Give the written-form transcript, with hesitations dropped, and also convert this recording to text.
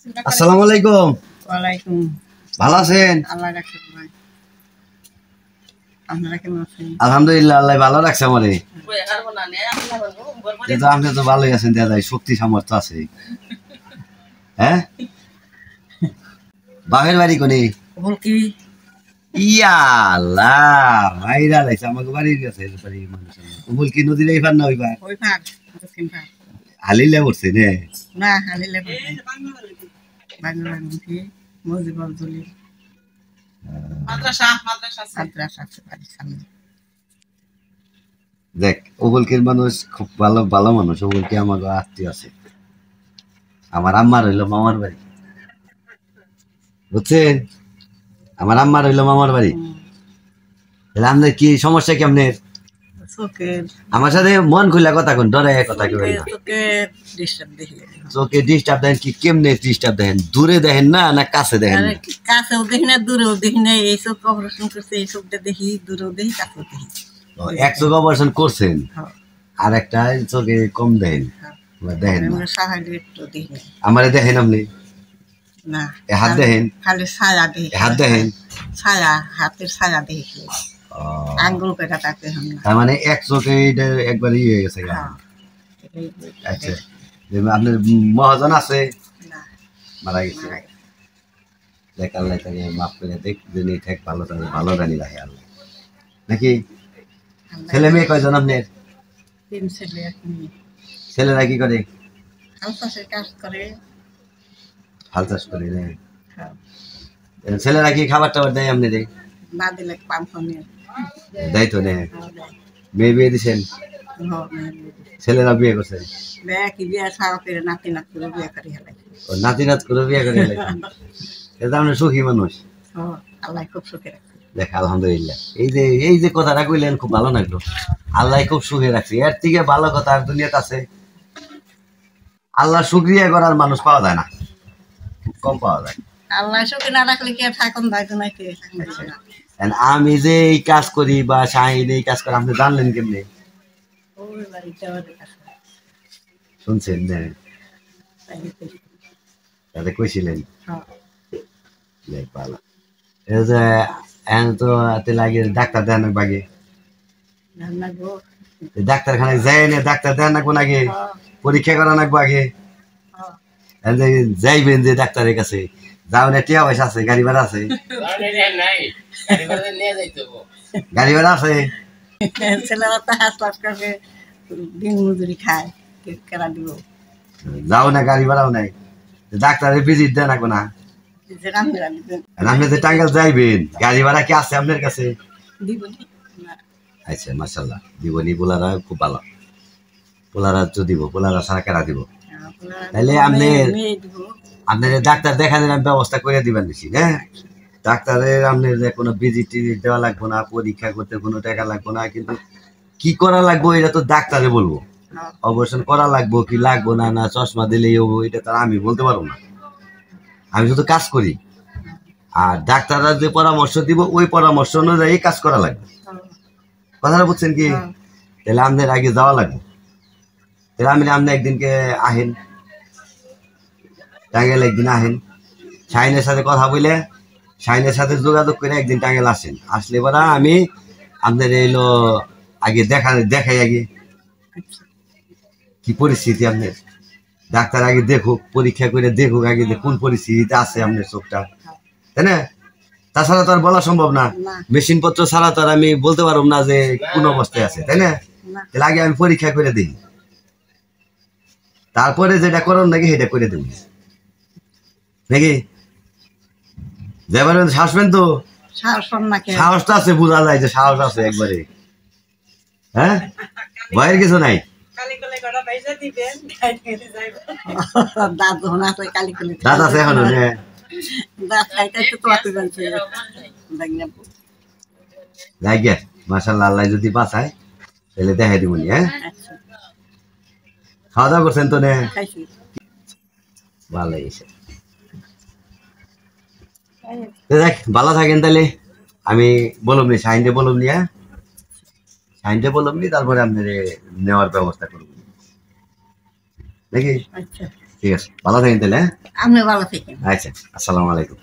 আসসালামু আলাইকুম। ওয়ালাইকুম। ভালো আছেন? আল্লাহ রাখছে ভাই। আপনারা কেমন আছেন? আলহামদুলিল্লাহ, আল্লাহ ভালো রাখছে আমারে। কিন্তু আপনি তো ভালোই আছেন, দাদা শক্তি সামর্থ্য আছে। হ্যাঁ, বাপের বাড়ি কোনে? বলকি ইয়া আল্লাহ, মাইরা লাইছে আমাকে বাড়ির কাছে বাড়ি মানুষ। উমুল কি নদীর এই পার না ওই পার? ওই ভাগ দক্ষিণ ভাগ হালিলে পড়ছে নে? না হালিলে বাংলা মুখী মজিবর দলি মাদ্রাসা আছে বাড়ির সামনে। দেখ, উবুলকির মানুষ খুব ভালো ভালো মানুষ। উবুলকি আমার আত্মীয় আছে। আমার আম্মার হইলো মামার বাড়ি, বুঝছেন? আমার আম্মার হইলো মামার বাড়ি। তাহলে আপনার কি সমস্যা? কেমনের? আমার সাথে মন খুলে কথা কোন, ডরে কথা কই না। চোখে ডিস্টার্ব দেন কি? কেমনে ডিস্টার্ব দেন? দূরে দেখেন না না কাছে দেখেন? কাছেও দেখি না দূরেও দেখি না। এই চোখ অপারেশন করছে, এই চোখটা দেখি, দূরেও দেখি, কাছেও দেখি। এক চোখ অপারেশন করছেন, আর একটা চোখে কম দেখেন। দেখেন আমারে দেখেন আপনি? না, হাত দেখেন? খালি ছায়া দেখি। হাত দেখেন? ছায়া, হাতের ছায়া দেখি। আঙ্গুল কেটা তাকে তার মানে এক চোখে এটা একবার ইয়ে হয়ে গেছে। আচ্ছা, আপনার মহাজন আছে? মারা গেছে। দেখ আল্লাহ তাকে মাফ করে দেখ, যিনি ঠিক ভালো থাকে, ভালো রানি রাখে আল্লাহ। নাকি ছেলে মেয়ে কয়জন আপনার? 3 ছেলে 1 মেয়ে। ছেলেরা কি করে? হাল চাষের কাজ করে। হাল চাষ করে না? ছেলেরা কি খাবার টাবার দেয় আপনি? দেয় না দিলে পাম ফোনে দেয় তো? নেই মেয়ে বিয়ে দিছেন? ছেলেরা বিয়ে করছে? কি বিয়ে ছাড়া করে নাতি নাত করে বিয়ে করে হেলাই। ও নাতি নাত করে বিয়ে করে হেলাই। এটা আপনি সুখী মানুষ। আল্লাহ খুব সুখে রাখছে। দেখ আলহামদুলিল্লাহ, এই যে কথাটা কইলেন খুব ভালো লাগলো। আল্লাহ খুব সুখে রাখছে। এর থেকে ভালো কথা আর দুনিয়াতে আছে? আল্লাহ শুকরিয়া করার মানুষ পাওয়া যায় না, কম পাওয়া যায়। আল্লাহ সুখে না রাখলে কি থাকুন দায়িত্ব নাই। আমি যে এই কাজ করি বা শাহিন এই কাজ করে আপনি জানলেন কেমনে? শুনছেন না? তাদের কইছিলেন? তো লাগে ডাক্তার দেন বাগে, ডাক্তারখানায় যাই না, ডাক্তার দেন না কোন আগে পরীক্ষা করা নাকবো আগে। যাইবেন যে ডাক্তারের কাছে, যাও না, টিয়া পয়সা আছে, গাড়ি ভাড়া আছে? গাড়ি ভাড়া আছে? ছেলেরা তো হাত করে দিন মজুরি খায়, কেনা দিব। যাও না, গাড়ি ভাড়াও নাই, ডাক্তারের ভিজিট দেন না কোনা? আপনি যে টাঙ্গাইল যাইবেন, গাড়ি ভাড়া কি আছে আপনার কাছে? আচ্ছা, মাশাআল্লাহ, দিবনি। পোলারা খুব ভালো, পোলারা তো দিব, পোলারা সারা কেনা দিব। তাহলে আপনার ডাক্তার দেখানোর ব্যবস্থা করে দিবেন বেশি। হ্যাঁ, ডাক্তারের আপনার যে কোনো ভিজিট টিজিট দেওয়া লাগবো না, পরীক্ষা করতে কোনো টাকা লাগবো না। কিন্তু কি করা লাগবো এটা তো ডাক্তারে বলবো। অপারেশন করা লাগবো কি লাগবো না, না চশমা দিলেই হবো, এটা তো আমি বলতে পারবো না। আমি শুধু কাজ করি, আর ডাক্তাররা যে পরামর্শ দিব ওই পরামর্শ অনুযায়ী কাজ করা লাগবে। কথাটা বুঝছেন কি? তাহলে আপনার আগে যাওয়া লাগবে। তাহলে আপনি একদিনকে আহেন, টাঙ্গাইল একদিন আহেন, শাহিনের সাথে কথা বলে, শাহিনের সাথে যোগাযোগ করে একদিন টাঙ্গাইল আসেন। আসলে পরে আমি আপনার এলো আগে দেখাই আগে কি পরিস্থিতি আপনার। ডাক্তার আগে দেখুক, পরীক্ষা করে দেখুক আগে যে কোন পরিস্থিতিতে আছে আপনার চোখটা, তাই না? তাছাড়া তো আর বলা সম্ভব না। মেশিন পত্র ছাড়া তো আর আমি বলতে পারব না যে কোন অবস্থায় আছে, তাই না? তাহলে আগে আমি পরীক্ষা করে দিই, তারপরে যেটা করুন নাকি সেটা করে দেব নাকি? যাবেন হাসবেন তো? সাহসটা আছে, বোঝা যায় যে সাহস আছে একবারে। হ্যাঁ, ভয়ের কিছু নাই। দাঁত আছে এখনো? মাশাআল্লাহ, আল্লাহ যদি বাঁচায় তাহলে দেখাই দিব। হ্যাঁ, খাওয়া দাওয়া করছেন তো? না, ভালো হয়েছে। দেখ, ভালো থাকেন তাহলে। আমি বললাম নি, সাইনটা বললাম নি। হ্যাঁ, সাইনটা বললাম নি, তারপরে আপনার নেওয়ার ব্যবস্থা করবো নাকি? ঠিক আছে, ভালো থাকেন তাহলে। হ্যাঁ, আপনি ভালো থাকেন। আচ্ছা, আসসালামু আলাইকুম।